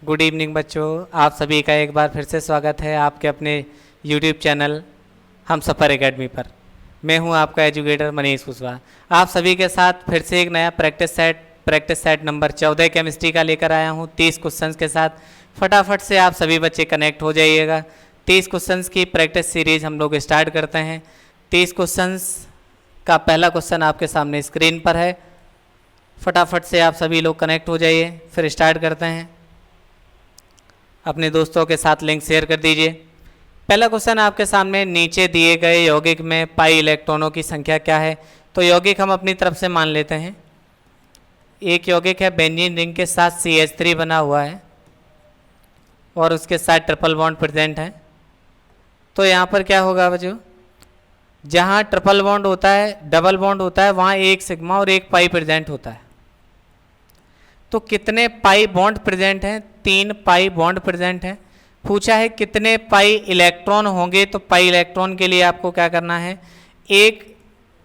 Good evening बच्चों, आप सभी का एक बार फिर से स्वागत है आपके अपने यूट्यूब चैनल हम सफ़र एकेडमी पर। मैं हूं आपका एजुकेटर मनीष कुशवाहा। आप सभी के साथ फिर से एक नया प्रैक्टिस सेट नंबर 14 केमिस्ट्री का लेकर आया हूं 30 क्वेश्चंस के साथ। फटाफट से आप सभी बच्चे कनेक्ट हो जाइएगा। 30 क्वेश्चंस की प्रैक्टिस सीरीज हम लोग स्टार्ट करते हैं। 30 क्वेश्चंस का पहला क्वेश्चन आपके सामने स्क्रीन पर है। फटाफट से आप सभी लोग कनेक्ट हो जाइए, फिर स्टार्ट करते हैं। अपने दोस्तों के साथ लिंक शेयर कर दीजिए। पहला क्वेश्चन आपके सामने, नीचे दिए गए यौगिक में पाई इलेक्ट्रॉनों की संख्या क्या है। तो यौगिक हम अपनी तरफ से मान लेते हैं। एक यौगिक है बेंजीन रिंग के साथ CH3 बना हुआ है और उसके साथ ट्रिपल बॉन्ड प्रेजेंट है। तो यहाँ पर क्या होगा बच्चों, जहाँ ट्रिपल बॉन्ड होता है, डबल बॉन्ड होता है, वहाँ एक सिग्मा और एक पाई प्रेजेंट होता है। तो कितने पाई बॉन्ड प्रेजेंट हैं? 3 पाई बॉन्ड प्रेजेंट हैं। पूछा है कितने पाई इलेक्ट्रॉन होंगे। तो पाई इलेक्ट्रॉन के लिए आपको क्या करना है, एक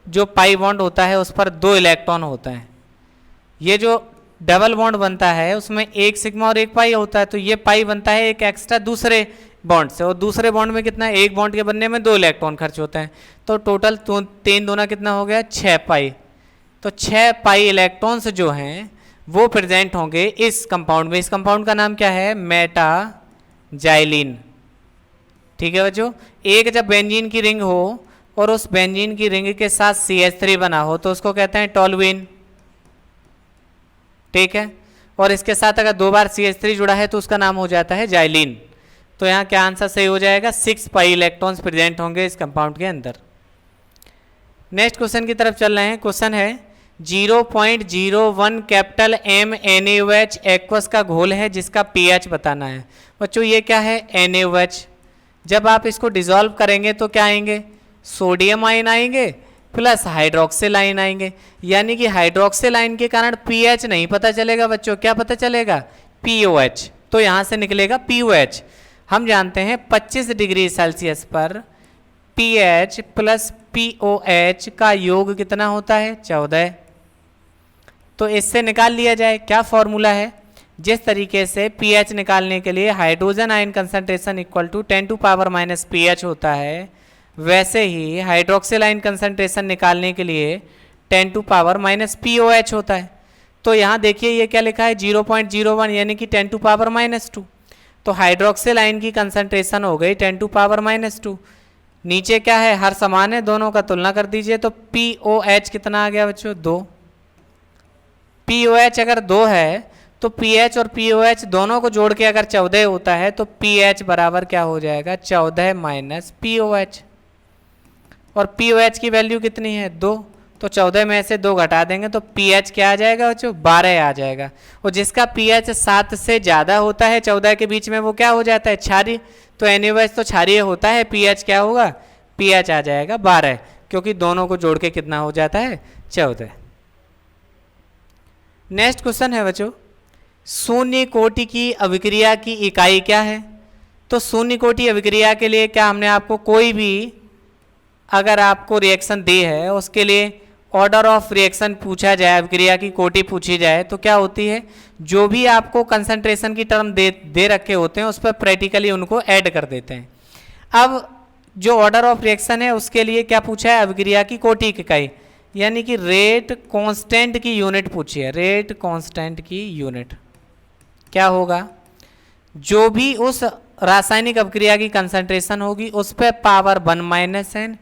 जो पाई बॉन्ड होता है उस पर 2 इलेक्ट्रॉन होता है। ये जो डबल बॉन्ड बनता है उसमें एक सिग्मा और एक पाई होता है, तो ये पाई बनता है एक एक्स्ट्रा दूसरे बॉन्ड से, और दूसरे बॉन्ड में कितना, एक बॉन्ड के बनने में 2 इलेक्ट्रॉन खर्च होते हैं। तो टोटल 3 दूना कितना हो गया, 6 पाई। तो 6 पाई इलेक्ट्रॉन्स जो हैं वो प्रेजेंट होंगे इस कंपाउंड में। इस कंपाउंड का नाम क्या है, मेटाजाइलिन। ठीक है बच्चों, एक जब बेंजीन की रिंग हो और उस बेंजीन की रिंग के साथ CH3 बना हो तो उसको कहते हैं टॉलुइन। ठीक है, और इसके साथ अगर 2 बार CH3 जुड़ा है तो उसका नाम हो जाता है जाइलिन। तो यहाँ क्या आंसर सही हो जाएगा, 6 पाई इलेक्ट्रॉन्स प्रेजेंट होंगे इस कंपाउंड के अंदर। नेक्स्ट क्वेश्चन की तरफ चल रहे हैं। क्वेश्चन है 0.01 कैपिटल MnAOH एक्वस का घोल है जिसका pH बताना है। बच्चों ये क्या है, NaOH। जब आप इसको डिसॉल्व करेंगे तो क्या आएंगे, सोडियम आयन आएंगे प्लस हाइड्रोक्सिल आयन आएंगे। यानी कि हाइड्रोक्सिल आयन के कारण pH नहीं पता चलेगा बच्चों, क्या पता चलेगा, POH। तो यहाँ से निकलेगा POH। हम जानते हैं 25 डिग्री सेल्सियस पर pH प्लस POH का योग कितना होता है, 14। तो इससे निकाल लिया जाए। क्या फॉर्मूला है, जिस तरीके से pH निकालने के लिए hydrogen ion concentration equal to 10⁻⁻ pH होता है, वैसे ही हाइड्रोक्सिल आयन कंसंट्रेशन निकालने के लिए 10⁻⁻ POH होता है। तो यहाँ देखिए ये क्या लिखा है, 0.01 यानी कि 10⁻²। तो हाइड्रोक्सिल आयन की कंसंट्रेशन हो गई 10⁻²। नीचे क्या है, हर समान है, दोनों का तुलना कर दीजिए। तो POH कितना आ गया बच्चों, 2। POH अगर 2 है तो pH और POH दोनों को जोड़ के अगर 14 होता है तो pH बराबर क्या हो जाएगा, 14 - POH। और POH की वैल्यू कितनी है, 2। तो 14 में से 2 घटा देंगे तो pH क्या आ जाएगा बच्चों, 12 आ जाएगा। और जिसका pH 7 से ज़्यादा होता है 14 के बीच में, वो क्या हो जाता है, क्षारीय। तो NaOH तो क्षारीय होता है, pH क्या होगा, pH आ जाएगा 12, क्योंकि दोनों को जोड़ के कितना हो जाता है, 14। नेक्स्ट क्वेश्चन है बच्चों, शून्य कोटि की अभिक्रिया की इकाई क्या है। तो शून्य कोटि अभिक्रिया के लिए क्या, हमने आपको कोई भी अगर आपको रिएक्शन दी है उसके लिए ऑर्डर ऑफ रिएक्शन पूछा जाए, अभिक्रिया की कोटि पूछी जाए, तो क्या होती है, जो भी आपको कंसंट्रेशन की टर्म दे रखे होते हैं उस पर प्रैक्टिकली उनको ऐड कर देते हैं। अब जो ऑर्डर ऑफ रिएक्शन है उसके लिए क्या पूछा है, अभिक्रिया की कोटि की इकाई, यानी कि रेट कांस्टेंट की यूनिट पूछी है। रेट कांस्टेंट की यूनिट क्या होगा, जो भी उस रासायनिक अभिक्रिया की कंसंट्रेशन होगी उस पे पावर 1 - n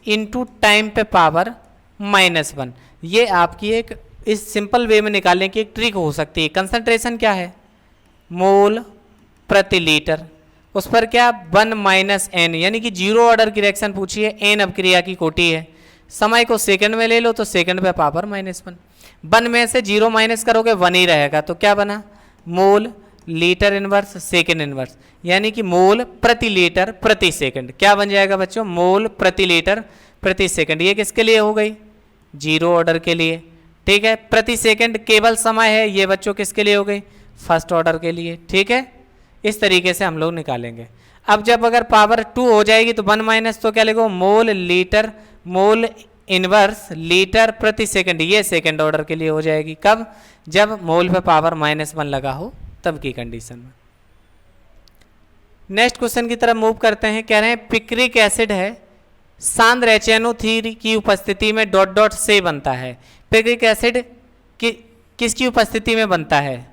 इंटू टाइम पे पावर -1। ये आपकी एक इस सिंपल वे में निकालने की एक ट्रिक हो सकती है। कंसंट्रेशन क्या है, मोल प्रति लीटर, उस पर क्या 1 - n, यानी कि 0 ऑर्डर की रिएक्शन पूछी है, n अभिक्रिया की कोटि है। समय को सेकंड में ले लो तो सेकंड पे पावर -1। 1 में से 0 माइनस करोगे 1 ही रहेगा। तो क्या बना, mole litre inverse second inverse, यानी कि मोल प्रति लीटर प्रति सेकंड। क्या बन जाएगा बच्चों, मोल प्रति लीटर प्रति सेकंड। ये किसके लिए हो गई, 0 ऑर्डर के लिए। ठीक है, प्रति सेकंड केवल समय है, ये बच्चों किसके लिए हो गई, फर्स्ट ऑर्डर के लिए। ठीक है, इस तरीके से हम लोग निकालेंगे। अब जब अगर पावर 2 हो जाएगी तो 1 माइनस, तो क्या लिखो, mole litre, mole inverse litre प्रति सेकंड, ये सेकंड ऑर्डर के लिए हो जाएगी। कब, जब मोल पे पावर -1 लगा हो तब की कंडीशन में। नेक्स्ट क्वेश्चन की तरफ मूव करते हैं। कह रहे हैं पिक्रिक एसिड है, सांद्र HNO3 की उपस्थिति में डॉट डॉट से बनता है। पिक्रिक एसिड किसकी उपस्थिति में बनता है?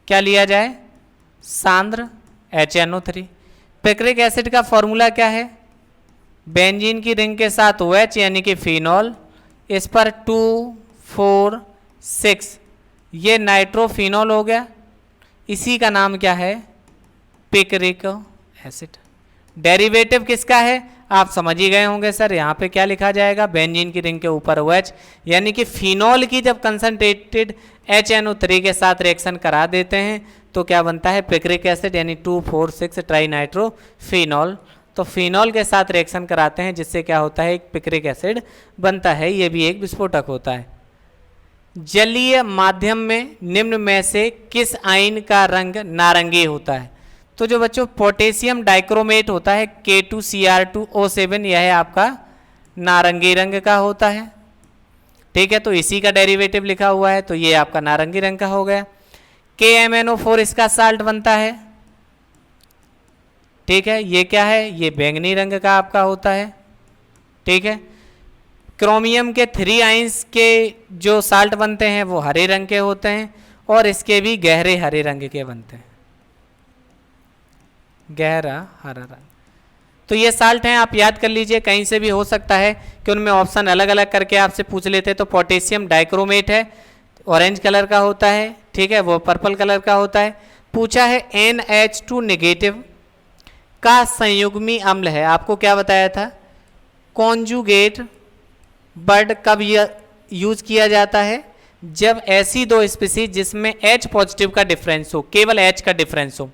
क्या लिया जाए? सांद्र HNO3। पिक्रिक एसिड का फॉर्मूला क्या है? बेंजीन की रिंग के साथ OH यानी कि फिनॉल, इस पर 2 4 6, ये नाइट्रोफिनॉल हो गया, इसी का नाम क्या है? Picric acid. डेरिवेटिव किसका है? आप समझ ही गए होंगे सर, यहाँ पे क्या लिखा जाएगा? बेंजीन की रिंग के ऊपर OH, यानी कि फिनॉल की जब कंसंट्रेटेड HNO3 के साथ रिएक्शन करा देते हैं तो क्या बनता है? पिक्रिक एसिड, यानी 2 4 6 ट्राई नाइट्रोफिनॉल। तो फिनॉल के साथ रिएक्शन कराते हैं जिससे क्या होता है? एक पिक्रिक एसिड बनता है। ये भी एक विस्फोटक होता है। जलीय माध्यम में निम्न में से किस आयन का रंग नारंगी होता है? तो जो बच्चों पोटेशियम डाइक्रोमेट होता है K2Cr2O7, यह है आपका नारंगी रंग का होता है। ठीक है, तो इसी का डेरिवेटिव लिखा हुआ है, तो ये आपका नारंगी रंग का हो गया। KMnO4 इसका साल्ट बनता है। ठीक है, ये क्या है? ये बैंगनी रंग का आपका होता है। ठीक है, क्रोमियम के 3 आयंस के जो साल्ट बनते हैं वो हरे रंग के होते हैं और इसके भी गहरे हरे रंग के बनते हैं, गहरा हरा रंग। तो ये साल्ट हैं, आप याद कर लीजिए, कहीं से भी हो सकता है कि उनमें ऑप्शन अलग अलग करके आपसे पूछ लेते। तो पोटेशियम डाइक्रोमेट है, ऑरेंज कलर का होता है। ठीक है, वो पर्पल कलर का होता है। पूछा है NH2 नेगेटिव का संयुग्मी अम्ल है। आपको क्या बताया था? कॉन्जुगेट वर्ड कब यूज किया जाता है? जब ऐसी दो स्पीसीज जिसमें H पॉजिटिव का डिफरेंस हो, केवल H का डिफरेंस हो।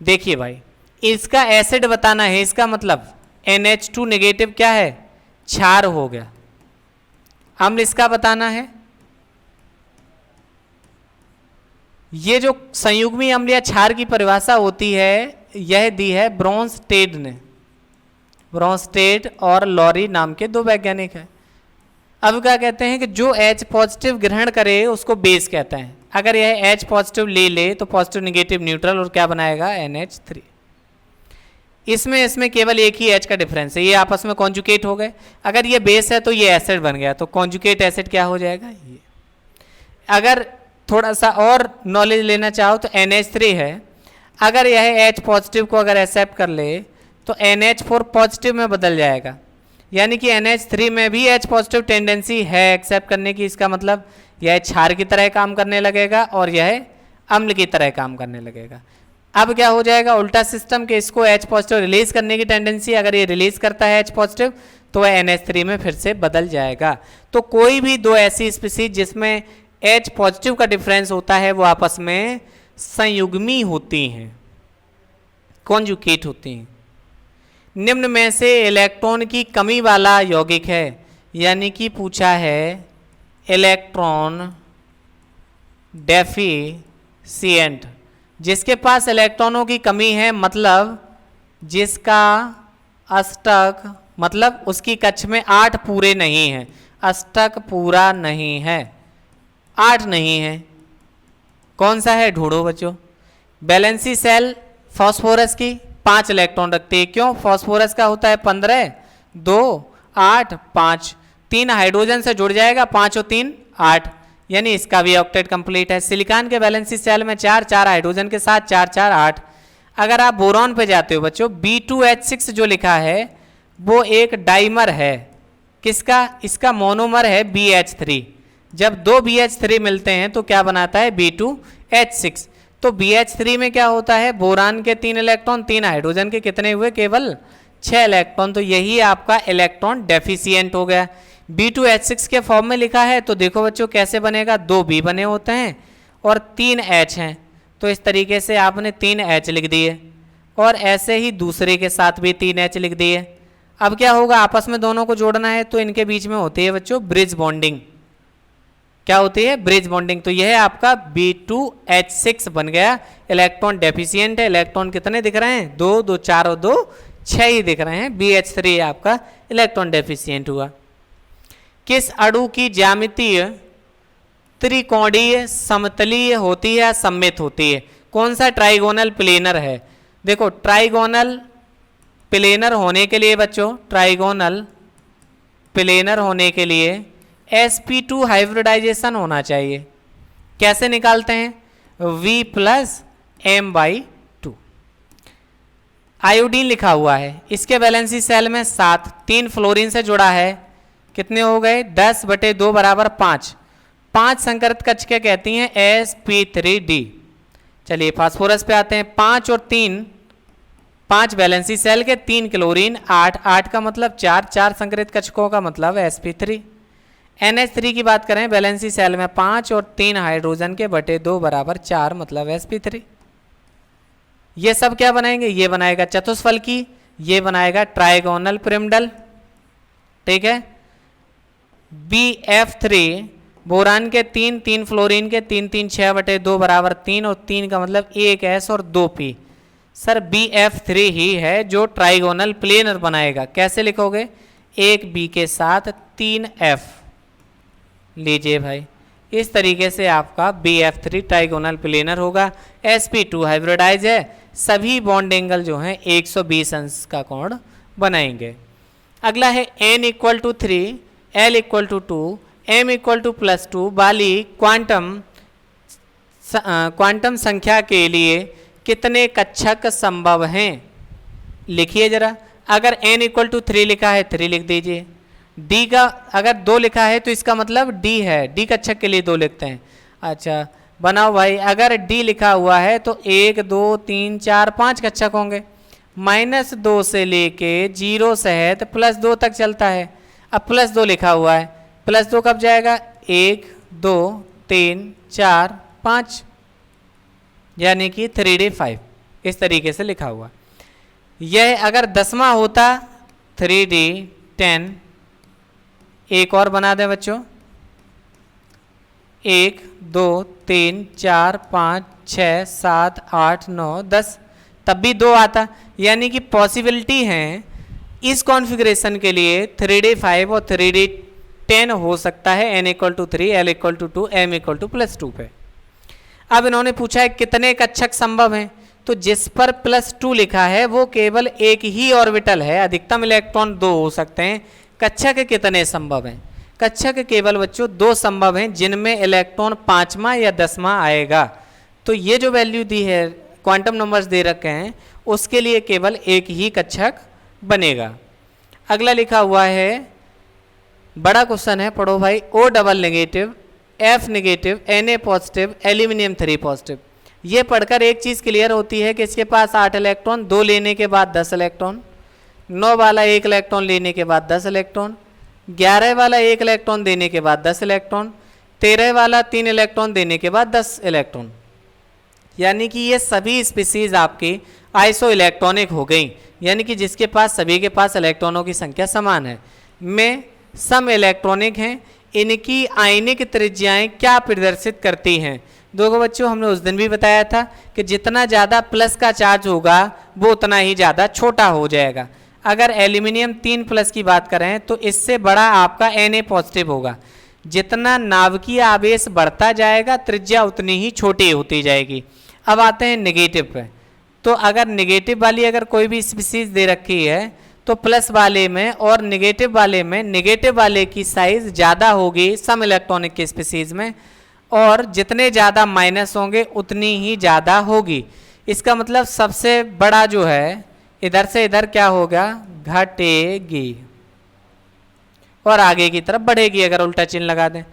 देखिए भाई, इसका एसिड बताना है, इसका मतलब NH2 नेगेटिव क्या है? क्षार हो गया। अम्ल इसका बताना है। ये जो संयुग्मी अम्ल या क्षार की परिभाषा होती है, यह दी है ब्रोंस्टेड ने। ब्रोंस्टेड और लॉरी नाम के 2 वैज्ञानिक हैं। अब क्या कहते हैं कि जो H पॉजिटिव ग्रहण करे उसको बेस कहते हैं। अगर यह H पॉजिटिव ले तो पॉजिटिव नेगेटिव न्यूट्रल और क्या बनाएगा? NH3। इसमें केवल एक ही H का डिफरेंस है, ये आपस में कॉन्जुगेट हो गए। अगर ये बेस है तो ये एसिड बन गया, तो कॉन्जुगेट एसिड क्या हो जाएगा? ये। अगर थोड़ा सा और नॉलेज लेना चाहो तो NH3 है, अगर यह H पॉजिटिव को अगर एक्सेप्ट कर ले तो NH4 पॉजिटिव में बदल जाएगा, यानी कि NH3 में भी H पॉजिटिव टेंडेंसी है एक्सेप्ट करने की। इसका मतलब यह क्षार की तरह काम करने लगेगा और यह अम्ल की तरह काम करने लगेगा। अब क्या हो जाएगा? उल्टा सिस्टम के इसको H पॉजिटिव रिलीज करने की टेंडेंसी, अगर ये रिलीज करता है H पॉजिटिव तो वह NH3 में फिर से बदल जाएगा। तो कोई भी दो ऐसी स्पीसीज जिसमें H पॉजिटिव का डिफरेंस होता है वो आपस में संयुग्मी होती हैं, कॉन्जुगेट होती हैं। निम्न में से इलेक्ट्रॉन की कमी वाला यौगिक है, यानी कि पूछा है इलेक्ट्रॉन डेफिशिएंट, जिसके पास इलेक्ट्रॉनों की कमी है, मतलब जिसका अष्टक, मतलब उसकी कक्ष में 8 पूरे नहीं हैं, अष्टक पूरा नहीं है, 8 नहीं है। कौन सा है? ढूंढो बच्चों। वैलेंसी शेल फास्फोरस की 5 इलेक्ट्रॉन रखते हैं। क्यों? फास्फोरस का होता है 15, 2 8 5, 3 हाइड्रोजन से जुड़ जाएगा, 5 और 3 8, यानी इसका भी ऑक्टेट कंप्लीट है। सिलिकॉन के वैलेंसी शेल में 4 4 हाइड्रोजन के साथ 4 4 8। अगर आप बोरॉन पे जाते हो बच्चों, B2H6 जो लिखा है वो एक डाइमर है। किसका? इसका मोनोमर है BH3। जब 2 BH3 मिलते हैं तो क्या बनाता है? B2H6। तो BH3 में क्या होता है? बोरान के 3 इलेक्ट्रॉन, 3 हाइड्रोजन के कितने हुए? केवल 6 इलेक्ट्रॉन। तो यही आपका इलेक्ट्रॉन डेफिशिएंट हो गया। B2H6 के फॉर्म में लिखा है तो देखो बच्चों कैसे बनेगा, 2 B बने होते हैं और 3 H हैं, तो इस तरीके से आपने 3 H लिख दिए और ऐसे ही दूसरे के साथ भी 3 H लिख दिए। अब क्या होगा? आपस में दोनों को जोड़ना है तो इनके बीच में होती है बच्चों ब्रिज बॉन्डिंग। क्या होती है? Bridge bonding. तो यह आपका B2H6 बन गया, इलेक्ट्रॉन डेफिशिएंट है। इलेक्ट्रॉन कितने दिख रहे हैं? 2 2 4 और 2 6 ही दिख रहे हैं। BH3 आपका इलेक्ट्रॉन डेफिशिएंट हुआ। किस अणु की ज्यामितीय त्रिकोणीय समतलीय होती है या सममित होती है? कौन सा ट्राइगोनल प्लेनर है? देखो ट्राइगोनल प्लेनर होने के लिए बच्चों, ट्राइगोनल प्लेनर होने के लिए sp2 हाइब्रिडाइजेशन होना चाहिए। कैसे निकालते हैं? v plus M by two. Iodine लिखा हुआ है, इसके वैलेंसी सेल में 7, 3 फ्लोरीन से जुड़ा है, कितने हो गए? 10/2 बराबर 5। 5 संकरित कक्षकें कहती हैं sp3d। चलिए फास्फोरस पे आते हैं। 5 और 3, 5 वैलेंसी सेल के, 3 क्लोरीन, 8, 8 का मतलब 4, 4 संकरित कक्षकों का मतलब sp3। NH3 की बात करें, वैलेंसी सेल में 5 और 3 हाइड्रोजन के बटे 2 बराबर 4 मतलब sp3। ये सब क्या बनाएंगे? ये बनाएगा चतुष्फलकी, ये बनाएगा ट्राइगोनल पिरामिडल, ठीक है। BF3 बोरान के 3, 3 फ्लोरीन के 3, 3 6/2 बराबर 3 और 3 का मतलब 1s और 2p। सर BF3 ही है जो ट्राइगोनल प्लेनर बनाएगा। कैसे लिखोगे? 1b के साथ 3f लीजिए भाई, इस तरीके से आपका BF3 ट्राइगोनल प्लेनर होगा। sp2 हाइब्रिडाइज है, सभी बॉन्ड एंगल जो हैं 120 अंश का कोण बनाएंगे। अगला है n = 3, l = 2, m = +2 वाली क्वांटम संख्या के लिए कितने कक्षक संभव हैं? लिखिए जरा। अगर n = 3 लिखा है 3 लिख दीजिए। d का अगर 2 लिखा है तो इसका मतलब d है, d कक्षक के लिए 2 लिखते हैं। अच्छा बनाओ भाई, अगर d लिखा हुआ है तो 1 2 3 4 5 कक्षक होंगे। -2 से लेके 0 सहित +2 तक चलता है। अब +2 लिखा हुआ है, +2 कब जाएगा? 1 2 3 4 5, यानी कि 3d5 इस तरीके से लिखा हुआ। यह अगर 10वां होता 3d10। एक और बना दें बच्चों, 1 2 3 4 5 6 7 8 9 10, तब भी 2 आता। यानी कि पॉसिबिलिटी है इस कॉन्फ़िगरेशन के लिए 3d5 और 3d10 हो सकता है। n = 3, l = 2, m = +2 पे। अब इन्होंने पूछा है कितने कक्षक संभव हैं, तो जिस पर +2 लिखा है वो केवल एक ही ऑर्बिटल है, अधिकतम इलेक्ट्रॉन 2 हो सकते हैं। कक्षक कितने संभव हैं? कक्षक केवल बच्चों 2 संभव हैं, जिनमें इलेक्ट्रॉन 5वां या 10वां आएगा। तो ये जो वैल्यू दी है, क्वांटम नंबर्स दे रखे हैं, उसके लिए केवल एक ही कक्षक बनेगा। अगला लिखा हुआ है, बड़ा क्वेश्चन है, पढ़ो भाई। O double negative, F negative, Na positive, aluminium 3 positive. ये पढ़कर एक चीज़ क्लियर होती है कि इसके पास 8 इलेक्ट्रॉन, 2 लेने के बाद 10 इलेक्ट्रॉन, 9 वाला 1 इलेक्ट्रॉन लेने के बाद 10 इलेक्ट्रॉन, 11 वाला 1 इलेक्ट्रॉन देने के बाद 10 इलेक्ट्रॉन, 13 वाला 3 इलेक्ट्रॉन देने के बाद 10 इलेक्ट्रॉन। यानी कि ये सभी स्पीसीज आपकी आइसो इलेक्ट्रॉनिक हो गई, यानी कि जिसके पास सभी के पास इलेक्ट्रॉनों की संख्या समान है, में सम इलेक्ट्रॉनिक हैं। इनकी आयनिक त्रिज्याएं क्या प्रदर्शित करती हैं? देखो बच्चों, हमने उस दिन भी बताया था कि जितना ज़्यादा प्लस का चार्ज होगा वो उतना ही ज़्यादा छोटा हो जाएगा। अगर एल्यूमिनियम 3+ की बात करें तो इससे बड़ा आपका Na पॉजिटिव होगा। जितना नाभिकीय आवेश बढ़ता जाएगा त्रिज्या उतनी ही छोटी होती जाएगी। अब आते हैं नेगेटिव पे। तो अगर नेगेटिव वाली अगर कोई भी स्पीसीज दे रखी है तो प्लस वाले में और नेगेटिव वाले में, नेगेटिव वाले की साइज ज़्यादा होगी सम इलेक्ट्रॉनिक के स्पीसीज में, और जितने ज़्यादा माइनस होंगे उतनी ही ज़्यादा होगी। इसका मतलब सबसे बड़ा जो है इधर से इधर क्या होगा? घटेगी और आगे की तरफ बढ़ेगी अगर उल्टा चिन्ह लगा दें।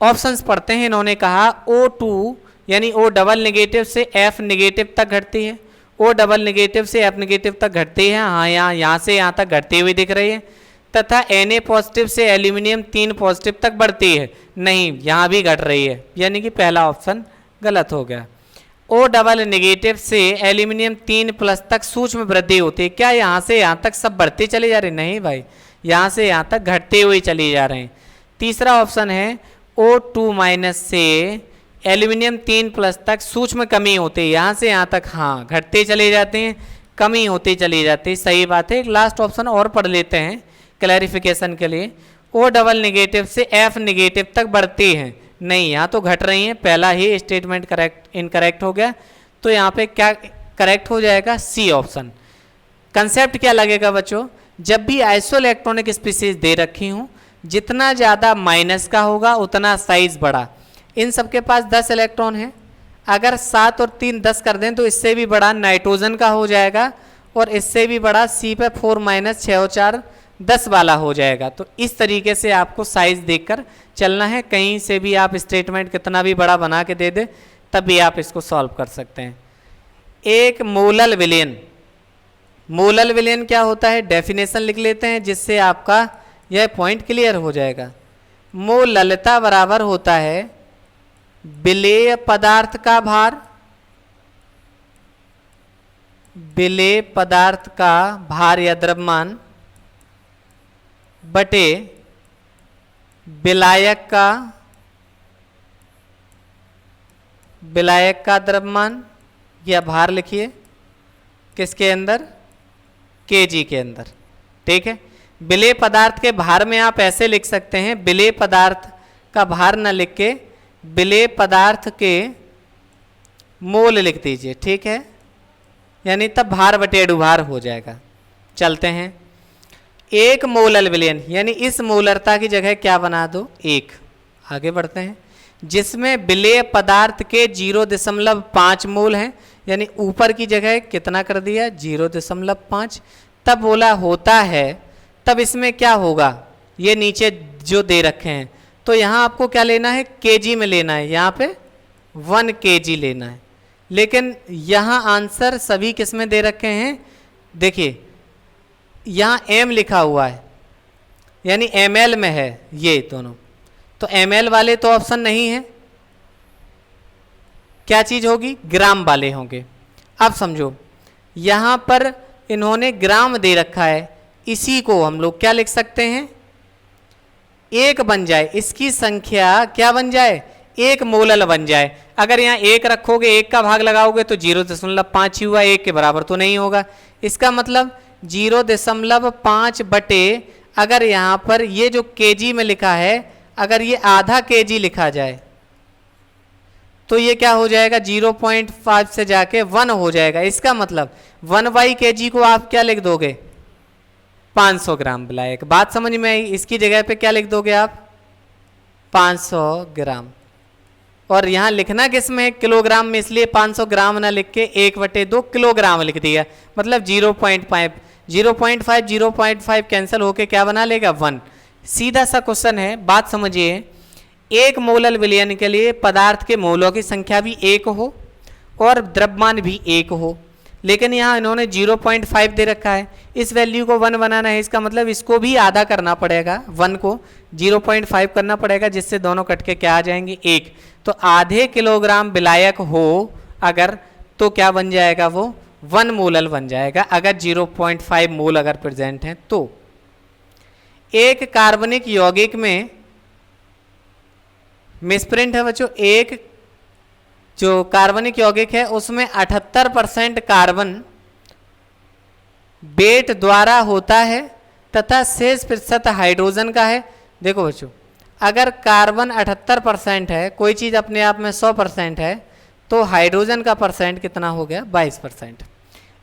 ऑप्शंस पढ़ते हैं। इन्होंने कहा O2 यानी O डबल नेगेटिव से F नेगेटिव तक घटती है, O डबल नेगेटिव से F नेगेटिव तक घटती है। हाँ, यहाँ से यहाँ तक घटती हुई दिख रही है। तथा Na पॉजिटिव से एल्यूमिनियम 3 पॉजिटिव तक बढ़ती है। नहीं, यहाँ भी घट रही है, यानी कि पहला ऑप्शन गलत हो गया। O डबल नेगेटिव से एल्यूमिनियम 3+ तक सूक्ष्म वृद्धि होती है। क्या यहाँ से यहाँ तक सब बढ़ते चले जा रहे? नहीं भाई, यहाँ से यहाँ तक घटते हुए चली जा रहे हैं। तीसरा ऑप्शन है O2- से एल्यूमिनियम 3+ तक सूक्ष्म कमी होती है। यहाँ से यहाँ तक हाँ घटते चले जाते हैं, कमी होती चली जाती है। सही बात है। एक लास्ट ऑप्शन और पढ़ लेते हैं क्लैरिफिकेशन के लिए। O डबल नेगेटिव से F नेगेटिव तक बढ़ती है। नहीं, यहाँ तो घट रही हैं। पहला ही स्टेटमेंट इनकरेक्ट हो गया। तो यहाँ पे क्या करेक्ट हो जाएगा सी ऑप्शन। कंसेप्ट क्या लगेगा बच्चों, जब भी आइसोइलेक्ट्रॉनिक स्पीसीज दे रखी हूँ, जितना ज़्यादा माइनस का होगा उतना साइज बड़ा। इन सबके पास 10 इलेक्ट्रॉन है, अगर 7 और 3 10 कर दें तो इससे भी बड़ा नाइट्रोजन का हो जाएगा और इससे भी बड़ा सी पे 4 माइनस 6 और 4 10 वाला हो जाएगा। तो इस तरीके से आपको साइज देखकर चलना है, कहीं से भी आप स्टेटमेंट कितना भी बड़ा बना के दे दे तब भी आप इसको सॉल्व कर सकते हैं। एक मोलल विलयन, मोलल विलयन क्या होता है डेफिनेशन लिख लेते हैं जिससे आपका यह पॉइंट क्लियर हो जाएगा। मोललता बराबर होता है विलेय पदार्थ का भार, विलेय पदार्थ का भार या द्रव्यमान बटे विलायक का द्रव्यमान या भार लिखिए किसके अंदर, केजी के अंदर। ठीक है, विलेय पदार्थ के भार में आप ऐसे लिख सकते हैं, विलेय पदार्थ का भार न लिख के विलेय पदार्थ के मोल लिख दीजिए। ठीक है, यानी तब भार बटे अणुभार हो जाएगा। चलते हैं, एक मोलल विलयन यानी इस मोलरता की जगह क्या बना दो, एक। आगे बढ़ते हैं, जिसमें विलेय पदार्थ के 0.5 मोल हैं, यानी ऊपर की जगह कितना कर दिया 0.5, तब बोला होता है, तब इसमें क्या होगा, ये नीचे जो दे रखे हैं तो यहाँ आपको क्या लेना है, केजी में लेना है, यहाँ पे 1 केजी लेना है। लेकिन यहाँ आंसर सभी किस में दे रखे हैं, देखिए यहाँ एम लिखा हुआ है यानी एमएल में है ये दोनों, तो एमएल वाले तो ऑप्शन नहीं है, क्या चीज़ होगी, ग्राम वाले होंगे। अब समझो यहाँ पर इन्होंने ग्राम दे रखा है, इसी को हम लोग क्या लिख सकते हैं, एक बन जाए, इसकी संख्या क्या बन जाए, एक मोलल बन जाए। अगर यहाँ एक रखोगे, एक का भाग लगाओगे तो 0.5 ही हुआ, एक के बराबर तो नहीं होगा। इसका मतलब 0.5 बटे, अगर यहाँ पर ये जो केजी में लिखा है अगर ये आधा केजी लिखा जाए तो ये क्या हो जाएगा, 0.5 से जाके 1 हो जाएगा। इसका मतलब 1/kg को आप क्या लिख दोगे, 500 ग्राम विलायक। बात समझ में आई, इसकी जगह पे क्या लिख दोगे आप, 500 ग्राम। और यहाँ लिखना किस में है, किलोग्राम में, इसलिए 500 ग्राम ना लिख के 1/2 किलोग्राम लिख दिया, मतलब 0.5 कैंसिल होके क्या बना लेगा, 1। सीधा सा क्वेश्चन है, बात समझिए। एक मोलल विलयन के लिए पदार्थ के मोलों की संख्या भी 1 हो और द्रव्यमान भी 1 हो, लेकिन यहाँ इन्होंने 0.5 दे रखा है, इस वैल्यू को 1 बनाना है, इसका मतलब इसको भी आधा करना पड़ेगा, 1 को 0.5 करना पड़ेगा, जिससे दोनों कट के क्या आ जाएंगे, 1। तो आधे किलोग्राम विलायक हो अगर, तो क्या बन जाएगा, वो 1 मोलल बन जाएगा, अगर 0.5 मोल अगर प्रेजेंट है तो। एक कार्बनिक यौगिक में मिसप्रिंट है बच्चों, एक जो कार्बनिक यौगिक है उसमें 78% कार्बन बेट द्वारा होता है तथा शेष प्रतिशत हाइड्रोजन का है। देखो बच्चों, अगर कार्बन 78% है, कोई चीज़ अपने आप में 100% है, तो हाइड्रोजन का परसेंट कितना हो गया, 22%।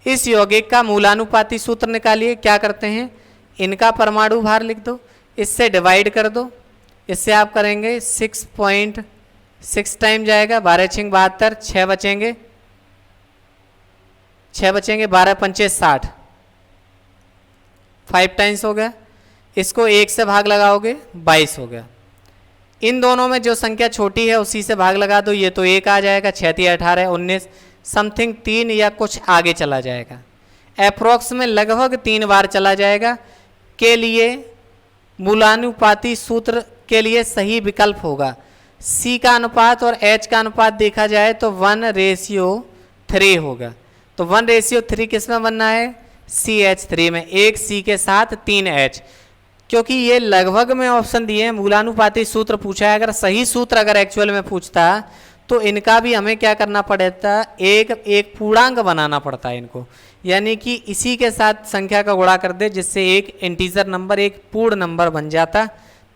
इस यौगिक का मूलानुपाती सूत्र निकालिए। क्या करते हैं, इनका परमाणु भार लिख दो, इससे डिवाइड कर दो, इससे आप करेंगे 6.6 टाइम जाएगा, 12 6 72, 6 बचेंगे, 12 पंचे 60, 5 टाइम्स हो गया। इसको 1 से भाग लगाओगे 22 हो गया। इन दोनों में जो संख्या छोटी है उसी से भाग लगा दो, ये तो 1 आ जाएगा, 6 3 18 19 समथिंग 3 या कुछ आगे चला जाएगा, अप्रोक्स में लगभग 3 बार चला जाएगा। के लिए मूलानुपाती सूत्र के लिए सही विकल्प होगा C का अनुपात और H का अनुपात देखा जाए तो 1:3 होगा। तो 1:3 किस में बनना है, CH3 में, 1 C के साथ 3 H। क्योंकि ये लगभग में ऑप्शन दिए हैं, मूलानुपाती सूत्र पूछा है, अगर सही सूत्र अगर एक्चुअल में पूछता तो इनका भी हमें क्या करना पड़ता, एक पूर्णांक बनाना पड़ता है इनको, यानी कि इसी के साथ संख्या का गुणा कर दे जिससे एक इंटीजर नंबर, एक पूर्ण नंबर बन जाता,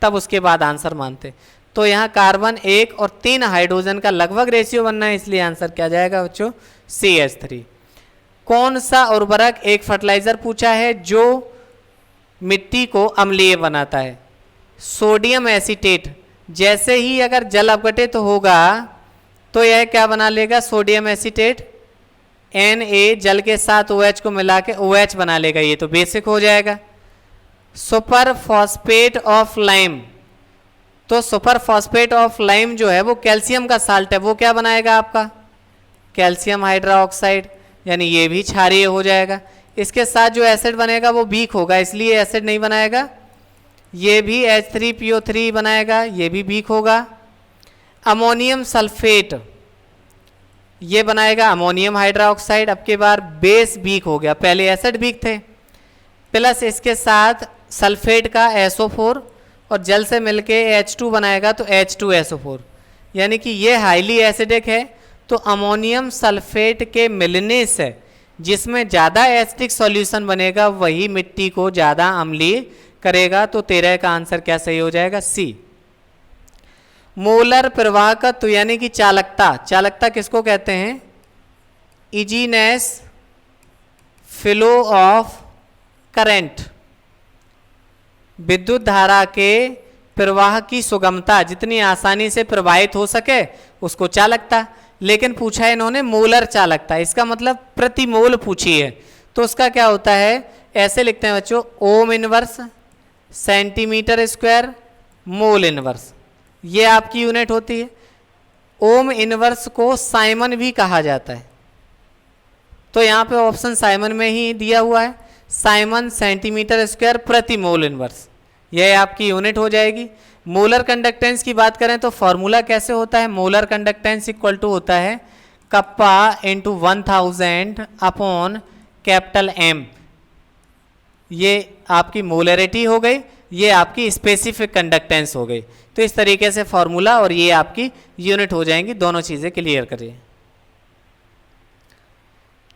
तब उसके बाद आंसर मानते। तो यहाँ कार्बन 1 और 3 हाइड्रोजन का लगभग रेशियो बनना है, इसलिए आंसर क्या जाएगा बच्चों, CH3। कौन सा उर्वरक एक फर्टिलाइजर पूछा है जो मिट्टी को अम्लीय बनाता है? Sodium acetate. जैसे ही अगर जल अपघटित होगा तो यह क्या बना लेगा? सोडियम एसीटेट Na जल के साथ OH को मिला के OH बना लेगा, ये तो बेसिक हो जाएगा। सुपर फॉस्फेट ऑफ लाइम, तो सुपर फॉस्फेट ऑफ लाइम जो है वो कैल्शियम का साल्ट है, वो क्या बनाएगा आपका? कैल्शियम हाइड्रोक्साइड, यानी ये भी क्षारीय हो जाएगा। इसके साथ जो एसिड बनेगा वो वीक होगा, इसलिए एसिड नहीं बनाएगा। ये भी H3PO3 बनाएगा, ये भी वीक होगा। अमोनियम सल्फेट, ये बनाएगा अमोनियम हाइड्रोक्साइड। अब के बार बेस वीक हो गया, पहले एसिड वीक थे, प्लस इसके साथ सल्फेट का SO4 और जल से मिलके H2 बनाएगा तो H2SO4, यानी कि ये हाईली एसिडिक है। तो अमोनियम सल्फेट के मिलने से जिसमें ज़्यादा एसिडिक सॉल्यूशन बनेगा वही मिट्टी को ज़्यादा अम्लीय करेगा। तो 13 का आंसर क्या सही हो जाएगा? सी। मोलर प्रवाहकत्व यानी कि चालकता, चालकता किसको कहते हैं? इजीनेस फ्लो ऑफ करंट, विद्युत धारा के प्रवाह की सुगमता, जितनी आसानी से प्रवाहित हो सके उसको चालकता। लेकिन पूछा है इन्होंने मोलर चालकता, इसका मतलब प्रति मोल पूछी है, तो उसका क्या होता है? ऐसे लिखते हैं बच्चों, ohm inverse centimetre square mole inverse, ये आपकी यूनिट होती है। ओम इनवर्स को साइमन भी कहा जाता है, तो यहाँ पे ऑप्शन साइमन में ही दिया हुआ है, साइमन सेंटीमीटर स्क्वायर प्रति मोल इनवर्स, यह आपकी यूनिट हो जाएगी। मोलर कंडक्टेंस की बात करें तो फॉर्मूला कैसे होता है? मोलर कंडक्टेंस इक्वल टू होता है kappa into 1000 upon capital M। ये आपकी मोलरिटी हो गई, ये आपकी स्पेसिफिक कंडक्टेंस हो गई। तो इस तरीके से फॉर्मूला और ये आपकी यूनिट हो जाएंगी, दोनों चीज़ें क्लियर करिए।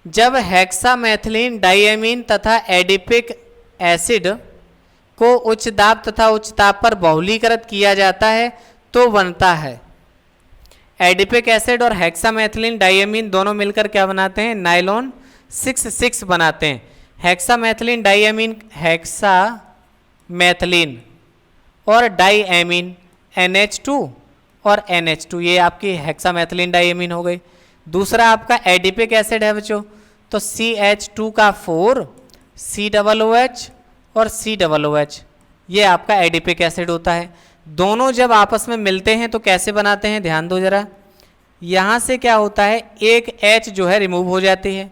जब हेक्सामेथिलीन डाइएमीन तथा एडिपिक एसिड को उच्च दाब तथा उच्च ताप पर बहुलीकृत किया जाता है तो बनता है। एडिपिक एसिड और हेक्सामेथिलीन डाइएमीन दोनों मिलकर क्या बनाते हैं? नाइलॉन 6,6 बनाते हैं। हेक्सामेथिलीन डाइएमीन, हेक्सामेथिलीन और डाइएमीन NH2 और NH2, ये आपकी हेक्सामेथिलीन डाइएमीन हो गई। दूसरा आपका एडिपिक एसिड है बच्चों, तो CH2 का 4 COOH और COOH, ये आपका एडिपिक एसिड होता है। दोनों जब आपस में मिलते हैं तो कैसे बनाते हैं? ध्यान दो जरा, यहाँ से क्या होता है? एक H जो है रिमूव हो जाती है।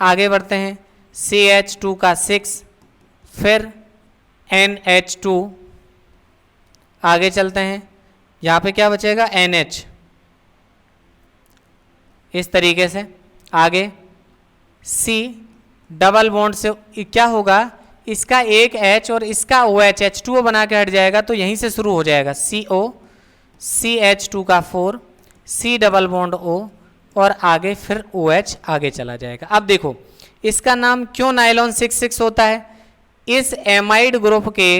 आगे बढ़ते हैं, CH2 का 6, फिर NH2, आगे चलते हैं, यहाँ पे क्या बचेगा? NH, इस तरीके से आगे C डबल बॉन्ड से क्या होगा? इसका एक H और इसका OH H2O बना के हट जाएगा, तो यहीं से शुरू हो जाएगा CO, CH2 का 4 C डबल बॉन्ड O और आगे फिर OH आगे चला जाएगा। अब देखो इसका नाम क्यों नाइलॉन 6,6 होता है? इस एमाइड ग्रुप के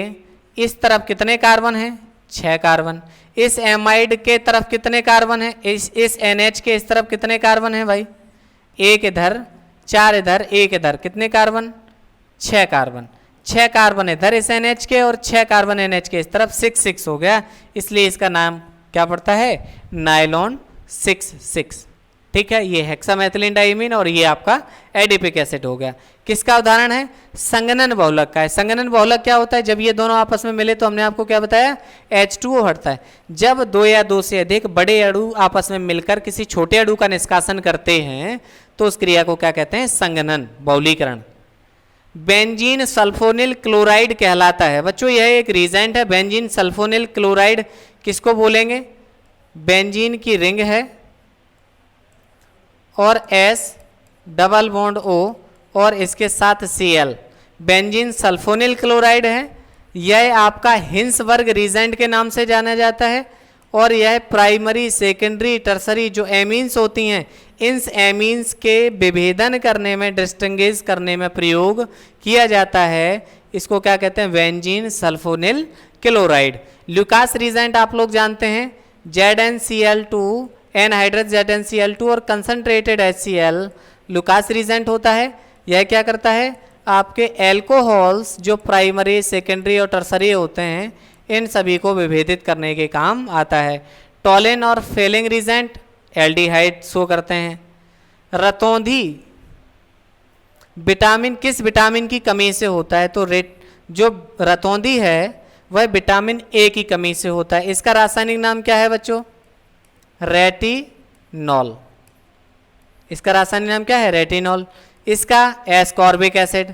इस तरफ कितने कार्बन हैं? 6 कार्बन। इस एमाइड के तरफ कितने कार्बन हैं? इस NH के इस तरफ कितने कार्बन हैं भाई? एक इधर, 4 इधर, एक इधर, कितने कार्बन? 6 कार्बन। 6 कार्बन इधर इस NH के और 6 कार्बन NH के इस तरफ, 6,6 हो गया, इसलिए इसका नाम क्या पड़ता है? नाइलॉन 6,6। ठीक है, ये हेक्सामेथिलीन डाइमीन और ये आपका एडिपिक एसिड हो गया। किसका उदाहरण है? संगनन बहुलक का है। संगनन बहुलक क्या होता है? जब ये दोनों आपस में मिले तो हमने आपको क्या बताया? H2O हटता है। जब 2 या 2 से अधिक बड़े अणु आपस में मिलकर किसी छोटे अणु का निष्कासन करते हैं तो उस क्रिया को क्या कहते हैं? संगनन, बहुलीकरण। बेंजीन सल्फोनिल क्लोराइड कहलाता है। बच्चों यह एक रीजेंट है, बेंजीन सल्फोनिल क्लोराइड किसको बोलेंगे? बेंजीन की रिंग है और S डबल बॉन्ड O और इसके साथ Cl, बेंजीन सल्फोनिल क्लोराइड है। यह आपका हिंसबर्ग रीजेंट के नाम से जाना जाता है और यह प्राइमरी, सेकेंडरी, टर्सरी जो एमीन्स होती हैं, इन एमीन्स के विभेदन करने में, डिस्टिंग्विश करने में प्रयोग किया जाता है। इसको क्या कहते हैं? Benzene sulfonyl chloride. Lucas reagent आप लोग जानते हैं, ZnCl2 एनहाइड्रस ZnCl2 और कंसनट्रेटेड HCl लुकास रीजेंट होता है। यह क्या करता है, आपके एल्कोहल्स जो प्राइमरी, सेकेंडरी और टर्सरी होते हैं, इन सभी को विभेदित करने के काम आता है। टॉलिन और फेलिंग रीजेंट एल्डिहाइड शो करते हैं। रतौंधी विटामिन, किस विटामिन की कमी से होता है, तो जो रतौंधी है वह विटामिन ए की कमी से होता है। इसका रासायनिक नाम क्या है बच्चों, रेटिनॉल। इसका रासायनिक नाम क्या है, रेटिनॉल। इसका एस्कॉर्बिक एसिड,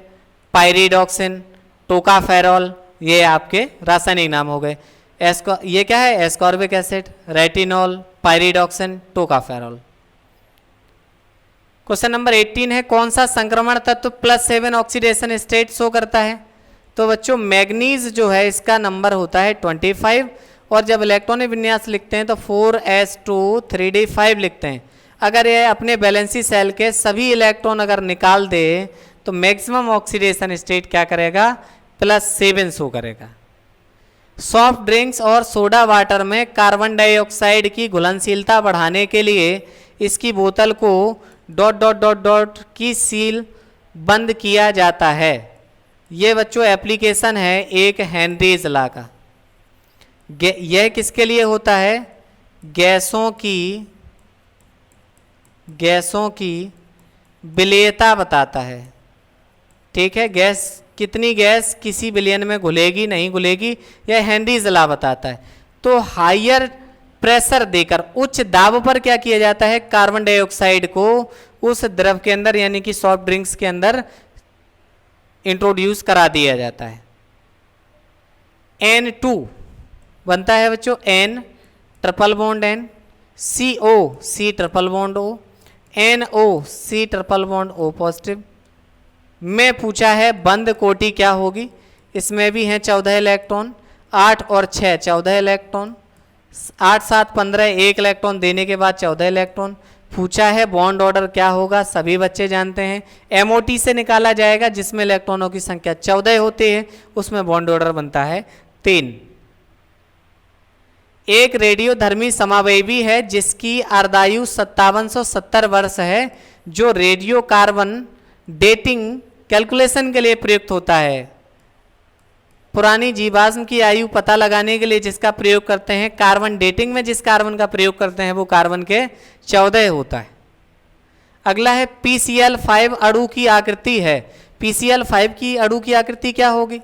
पायरिडॉक्सिन, टोकाफेरॉल, ये आपके रासायनिक नाम हो गए। ये क्या है, ascorbic acid, retinol, pyridoxine, tocopherol. Question number 18 है, कौन सा संक्रमण तत्व +7 ऑक्सीडेशन स्टेट शो करता है, तो बच्चों मैग्नीज जो है इसका नंबर होता है 25, और जब इलेक्ट्रॉनिक विन्यास लिखते हैं तो 4s2 3d5 लिखते हैं। अगर ये अपने वैलेंसी सेल के सभी इलेक्ट्रॉन अगर निकाल दे तो मैक्सिमम ऑक्सीडेशन स्टेट क्या करेगा, +7 शो करेगा। सॉफ्ट ड्रिंक्स और सोडा वाटर में कार्बन डाइऑक्साइड की घुलनशीलता बढ़ाने के लिए इसकी बोतल को ... की सील बंद किया जाता है। ये बच्चों एप्लीकेशन है एक हेनरीज लॉ का। यह किसके लिए होता है, गैसों की विलेयता बताता है। ठीक है, गैस कितनी गैस किसी विलयन में घुलेगी नहीं घुलेगी, यह हेनरीज लॉ बताता है। तो हायर प्रेशर देकर, उच्च दाब पर क्या किया जाता है, कार्बन डाइऑक्साइड को उस द्रव के अंदर यानी कि सॉफ्ट ड्रिंक्स के अंदर इंट्रोड्यूस करा दिया जाता है। N2 बनता है बच्चों, N triple bond N, CO C triple bond O, NO C triple bond O positive. में पूछा है बंद कोटि क्या होगी, इसमें भी हैं 14 इलेक्ट्रॉन, 8 और 6 14 इलेक्ट्रॉन, 8 7 15, 1 इलेक्ट्रॉन देने के बाद 14 इलेक्ट्रॉन। पूछा है बॉन्ड ऑर्डर क्या होगा, सभी बच्चे जानते हैं MOT से निकाला जाएगा, जिसमें इलेक्ट्रॉनों की संख्या 14 होती है, उसमें बॉन्ड ऑर्डर बनता है 3। एक रेडियोधर्मी समावयवी है जिसकी अर्धायु 5770 वर्ष है, जो रेडियो कार्बन डेटिंग कैलकुलेशन के लिए प्रयुक्त होता है। पुरानी जीवाश्म की आयु पता लगाने के लिए जिसका प्रयोग करते हैं, कार्बन डेटिंग में जिस कार्बन का प्रयोग करते हैं वो कार्बन के 14 होता है। अगला है PCl5 अणु की आकृति है। PCl5 की अणु की आकृति क्या होगी,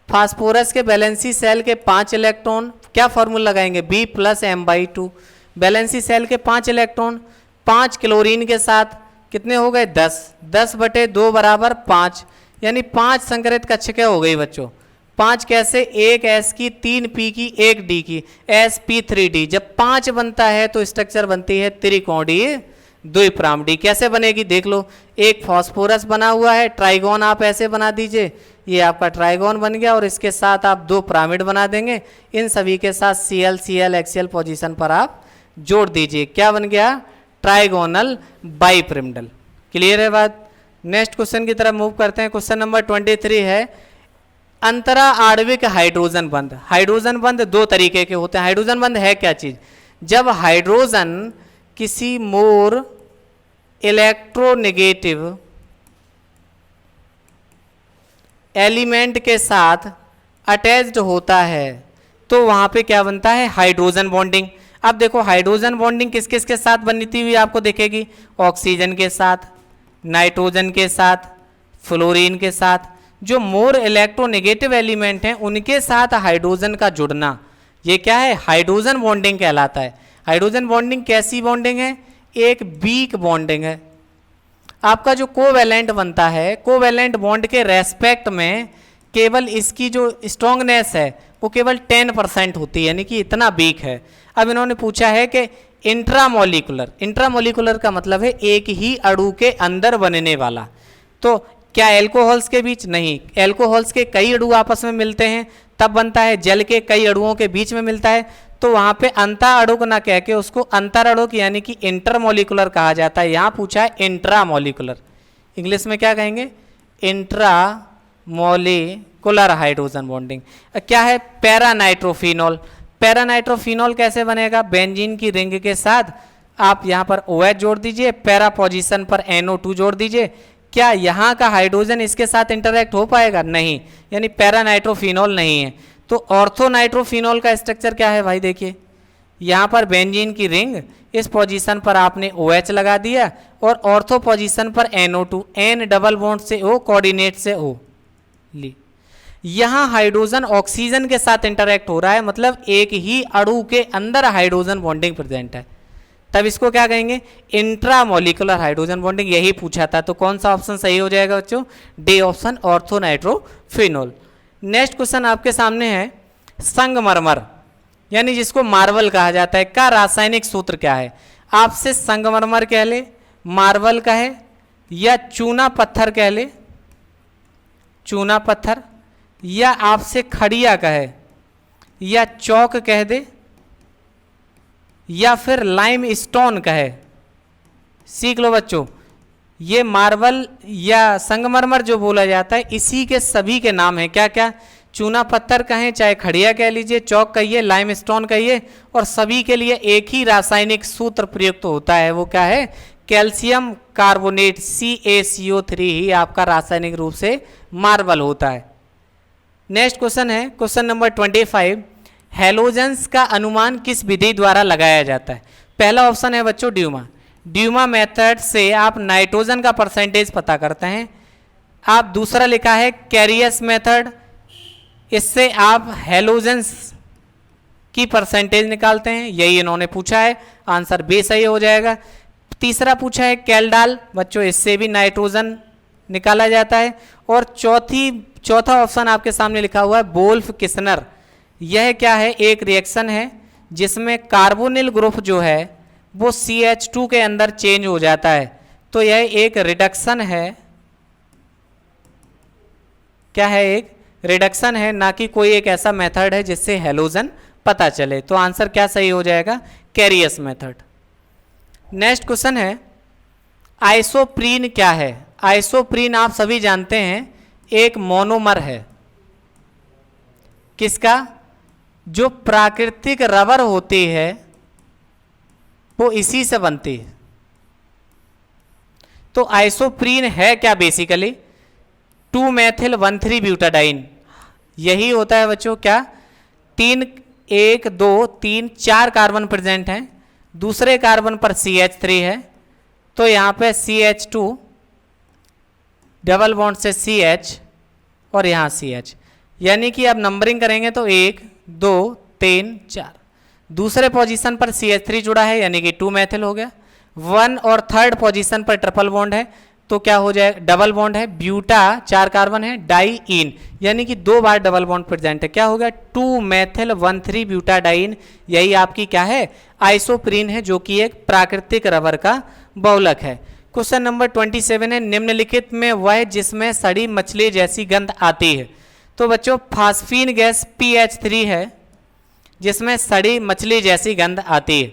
फास्फोरस के वैलेंसी सेल के 5 इलेक्ट्रॉन, क्या फॉर्मूला लगाएंगे, B+m/2। वैलेंसी सेल के 5 इलेक्ट्रॉन 5 क्लोरीन के साथ कितने हो गए, 10, 10/2 बराबर 5, यानी 5 संकरित कक्षकें हो गई बच्चों। 5 कैसे, 1 S की, 3 P की, 1 D की, sp3d। जब 5 बनता है तो स्ट्रक्चर बनती है त्रिकोणीय द्विप्रामडी। कैसे बनेगी देख लो, एक फॉस्फोरस बना हुआ है, ट्राइगोन आप ऐसे बना दीजिए, ये आपका ट्राइगोन बन गया, और इसके साथ आप 2 पिरामिड बना देंगे, इन सभी के साथ Cl Cl एक्सियल पोजीशन पर आप जोड़ दीजिए, क्या बन गया, ट्राइगोनल बाइपिरामिडल। क्लियर है बात। नेक्स्ट क्वेश्चन की तरफ मूव करते हैं। क्वेश्चन नंबर 23 है, अंतरा आणविक हाइड्रोजन बंध। हाइड्रोजन बंध 2 तरीके के होते हैं। हाइड्रोजन बंध है क्या चीज, जब हाइड्रोजन किसी मोर इलेक्ट्रोनेगेटिव एलिमेंट के साथ अटैच्ड होता है तो वहां पे क्या बनता है, हाइड्रोजन बॉन्डिंग। अब देखो हाइड्रोजन बॉन्डिंग किस किस के साथ बनती हुई आपको दिखेगी, ऑक्सीजन के साथ, नाइट्रोजन के साथ, फ्लोरीन के साथ। जो मोर इलेक्ट्रोनेगेटिव एलिमेंट हैं उनके साथ हाइड्रोजन का जुड़ना, ये क्या है, हाइड्रोजन बॉन्डिंग कहलाता है। हाइड्रोजन बॉन्डिंग कैसी बॉन्डिंग है, एक वीक बॉन्डिंग है। आपका जो कोवैलेंट बनता है, कोवैलेंट बॉन्ड के रेस्पेक्ट में केवल इसकी जो स्ट्रॉन्गनेस है वो केवल 10% होती है, यानी कि इतना वीक है। अब इन्होंने पूछा है कि इंट्रामोलिकुलर, इंट्रामोलिकुलर का मतलब है एक ही अणु के अंदर बनने वाला। तो क्या एल्कोहल्स के बीच, नहीं, एल्कोहल्स के कई अणु आपस में मिलते हैं तब बनता है, जल के कई अणुओं के बीच में मिलता है, तो वहां पे अंतर अणुक ना कह के उसको अंतर अणुक यानी कि इंटरमोलिकुलर कहा जाता है। यहाँ पूछा है इंट्रामोलिकुलर, इंग्लिश में क्या कहेंगे, इंट्रामोलिकुलर हाइड्रोजन बॉन्डिंग। क्या है, पैरानाइट्रोफिनॉल। पैरानाइट्रोफिनॉल कैसे बनेगा, बेंजीन की रिंग के साथ आप यहाँ पर OH जोड़ दीजिए, पैरा पोजीशन पर NO2 जोड़ दीजिए। क्या यहाँ का हाइड्रोजन इसके साथ इंटरैक्ट हो पाएगा? नहीं, यानी पैरा नाइट्रोफिनॉल नहीं है। तो ऑर्थो नाइट्रोफिनॉल का स्ट्रक्चर क्या है भाई? देखिए यहाँ पर बेंजीन की रिंग, इस पोजीशन पर आपने OH लगा दिया और ऑर्थो पोजीशन पर NO2, N डबल बॉन्ड से O, कोऑर्डिनेट से O ली। यहाँ हाइड्रोजन ऑक्सीजन के साथ इंटरैक्ट हो रहा है, मतलब एक ही अणु के अंदर हाइड्रोजन बॉन्डिंग प्रेजेंट है, तब इसको क्या कहेंगे? Intramolecular hydrogen bonding. यही पूछा था, तो कौन सा ऑप्शन सही हो जाएगा बच्चों? D option, ortho nitrophenol. Next question आपके सामने है, संगमरमर यानी जिसको मार्बल कहा जाता है का रासायनिक सूत्र क्या है? आपसे संगमरमर कह ले, मार्बल कहे, या चूना पत्थर कह ले, चूना पत्थर, या आपसे खड़िया कहे, या चौक कह दे, या फिर लाइम स्टोन कहे। सीख लो बच्चों, ये मार्बल या संगमरमर जो बोला जाता है इसी के सभी के नाम हैं। क्या क्या? चूना पत्थर कहें, चाहे खड़िया कह लीजिए, चौक कहिए, लाइम स्टोन कहिए, और सभी के लिए एक ही रासायनिक सूत्र प्रयुक्त होता है। वो क्या है? कैल्शियम कार्बोनेट CaCO3 ही आपका रासायनिक रूप से मार्बल होता है। नेक्स्ट क्वेश्चन है, क्वेश्चन नंबर 25, हैलोजेंस का अनुमान किस विधि द्वारा लगाया जाता है? पहला ऑप्शन है बच्चों ड्यूमा। ड्यूमा मेथड से आप नाइट्रोजन का परसेंटेज पता करते हैं। आप दूसरा लिखा है कैरियस मेथड, इससे आप हैलोजेंस की परसेंटेज निकालते हैं। यही इन्होंने पूछा है, आंसर बी सही हो जाएगा। तीसरा पूछा है कैल्डाल, बच्चों इससे भी नाइट्रोजन निकाला जाता है। और चौथा ऑप्शन आपके सामने लिखा हुआ है वोल्फ किस्नर। यह क्या है? एक रिएक्शन है जिसमें कार्बोनिल ग्रुप जो है वो CH2 के अंदर चेंज हो जाता है। तो यह एक रिडक्शन है। क्या है? एक रिडक्शन है, ना कि कोई एक ऐसा मेथड है जिससे हैलोजन पता चले। तो आंसर क्या सही हो जाएगा? कैरियस मेथड। नेक्स्ट क्वेश्चन है, आइसोप्रीन क्या है? आइसोप्रीन आप सभी जानते हैं एक मोनोमर है। किसका? जो प्राकृतिक रबर होती है वो इसी से बनती है। तो आइसोप्रीन है क्या? बेसिकली 2-मेथिल-1,3 ब्यूटाडाइन यही होता है बच्चों। क्या? 1 2 3 4 कार्बन प्रेजेंट हैं, दूसरे कार्बन पर CH3 है, तो यहाँ पे CH2 डबल बॉन्ड से CH और यहाँ CH, यानी कि अब नंबरिंग करेंगे तो 1 2 3 4। दूसरे पोजीशन पर CH3 जुड़ा है यानी कि 2-मेथिल हो गया। 1 और थर्ड पोजीशन पर ट्रिपल बॉन्ड है तो क्या हो जाएगा? डबल बॉन्ड है, ब्यूटा 4 कार्बन है, डाई इन यानी कि 2 बार डबल बॉन्ड प्रेजेंट है। क्या हो गया? 2-मेथिल-1,3 ब्यूटाडाइन। यही आपकी क्या है? आइसोप्रीन है, जो कि एक प्राकृतिक रबर का बहुलक है। क्वेश्चन नंबर 27 है, निम्नलिखित में वह जिसमें सड़ी मछली जैसी गंध आती है। तो बच्चों फास्फीन गैस PH3 है जिसमें सड़ी मछली जैसी गंध आती है।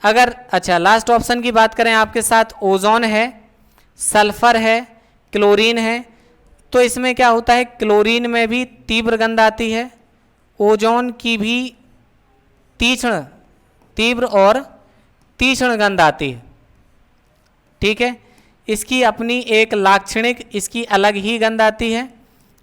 अगर अच्छा लास्ट ऑप्शन की बात करें आपके साथ, ओजोन है, सल्फर है, क्लोरीन है। तो इसमें क्या होता है? क्लोरीन में भी तीव्र गंध आती है, ओजोन की भी तीव्र और तीक्ष्ण गंध आती है। ठीक है, इसकी अपनी एक लाक्षणिक, इसकी अलग ही गंध आती है।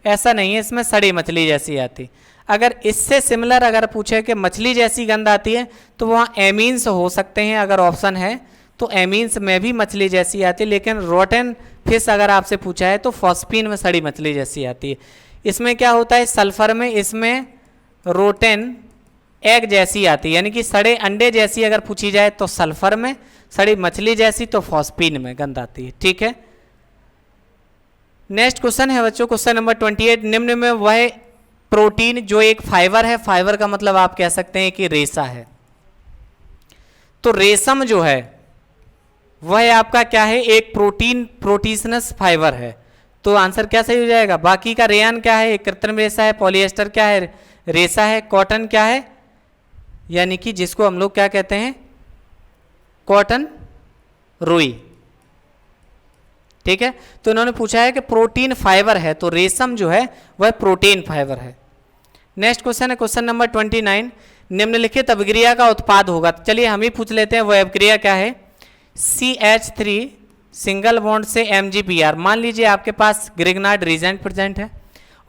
ऐसा नहीं है इसमें सड़ी मछली जैसी आती। अगर इससे सिमिलर अगर पूछे कि मछली जैसी गंध आती है तो वहाँ एमीन्स हो सकते हैं। अगर ऑप्शन है तो एमीन्स में भी मछली जैसी आती है, लेकिन रोटेन फिश अगर आपसे पूछा है तो फॉस्फीन में सड़ी मछली जैसी आती है। इसमें क्या होता है? सल्फर में इसमें रोटेन एग जैसी आती है, यानी कि सड़े अंडे जैसी अगर पूछी जाए तो सल्फर में, सड़ी मछली जैसी तो फॉस्फीन में गंध आती है। ठीक है, नेक्स्ट क्वेश्चन है बच्चों, क्वेश्चन नंबर 28, निम्न में वह प्रोटीन जो एक फाइबर है, फाइबर का मतलब आप कह सकते हैं कि रेशा है। तो रेशम जो है वह आपका क्या है? एक प्रोटीनस फाइबर है। तो आंसर क्या सही हो जाएगा? बाकी का रेयन क्या है? एक कृत्रिम रेशा है। पॉलिएस्टर क्या है? रेशा है। कॉटन क्या है? यानी कि जिसको हम लोग क्या कहते हैं? कॉटन रुई। ठीक है, तो इन्होंने पूछा है कि प्रोटीन फाइबर है, तो रेशम जो है वह प्रोटीन फाइबर है। नेक्स्ट क्वेश्चन है क्वेश्चन नंबर 29, निम्नलिखित अभिक्रिया का उत्पाद होगा। चलिए हम ही पूछ लेते हैं वो अभिक्रिया क्या है। CH3 सिंगल बॉन्ड से MgBr। मान लीजिए आपके पास ग्रिग्नार्ड रीजेंट प्रेजेंट है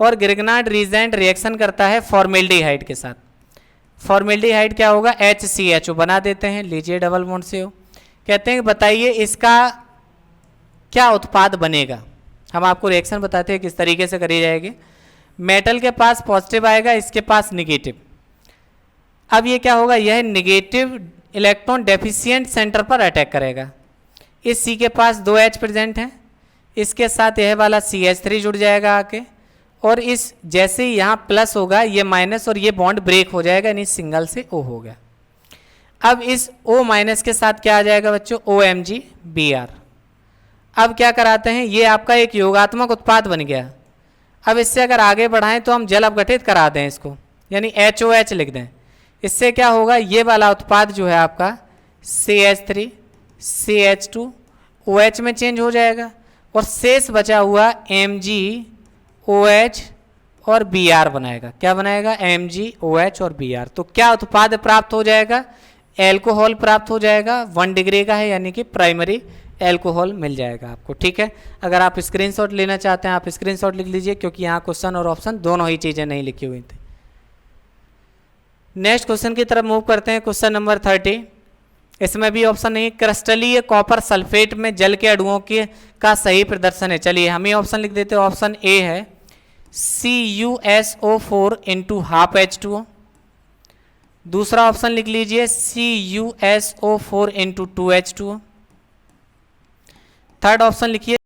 और ग्रिग्नार्ड रीजेंट रिएक्शन करता है फॉर्मेल्डिहाइड के साथ। फॉर्मेल्डिहाइड क्या होगा, HCHO बना देते हैं। लीजिए डबल बॉन्ड से हो, कहते हैं बताइए इसका क्या उत्पाद बनेगा। हम आपको रिएक्शन बताते हैं किस तरीके से करी जाएगी। मेटल के पास पॉजिटिव आएगा, इसके पास निगेटिव। अब ये क्या होगा, यह निगेटिव इलेक्ट्रॉन डेफिशिएंट सेंटर पर अटैक करेगा। इस C के पास 2 H प्रेजेंट हैं, इसके साथ यह वाला CH3 जुड़ जाएगा आके, और इस जैसे ही यहाँ प्लस होगा ये माइनस और ये बॉन्ड ब्रेक हो जाएगा, यानी सिंगल से O हो गया। अब इस O माइनस के साथ क्या आ जाएगा बच्चों, OMgBr। अब क्या कराते हैं, ये आपका एक योगात्मक उत्पाद बन गया। अब इससे अगर आगे बढ़ाएं तो हम जल अपघटित करा दें इसको, यानी HOH लिख दें। इससे क्या होगा, ये वाला उत्पाद जो है आपका CH3 CH2 OH में चेंज हो जाएगा और शेष बचा हुआ MgOH और Br बनाएगा। क्या बनाएगा, MgOH और Br। तो क्या उत्पाद प्राप्त हो जाएगा, एल्कोहल प्राप्त हो जाएगा। 1 डिग्री का है, यानी कि प्राइमरी एल्कोहल मिल जाएगा आपको। ठीक है, अगर आप स्क्रीनशॉट लेना चाहते हैं आप स्क्रीनशॉट लिख लीजिए, क्योंकि यहाँ क्वेश्चन और ऑप्शन दोनों ही चीज़ें नहीं लिखी हुई थी। नेक्स्ट क्वेश्चन की तरफ मूव करते हैं। क्वेश्चन नंबर 30, इसमें भी ऑप्शन नहीं। क्रिस्टलीय कॉपर सल्फेट में जल के अणुओं के का सही प्रदर्शन है। चलिए हम ही ऑप्शन लिख देते हैं। ऑप्शन ए है CuSO4 × ½ H2O। दूसरा ऑप्शन लिख लीजिए CuSO4 × 2 H2O। थर्ड ऑप्शन लिखिए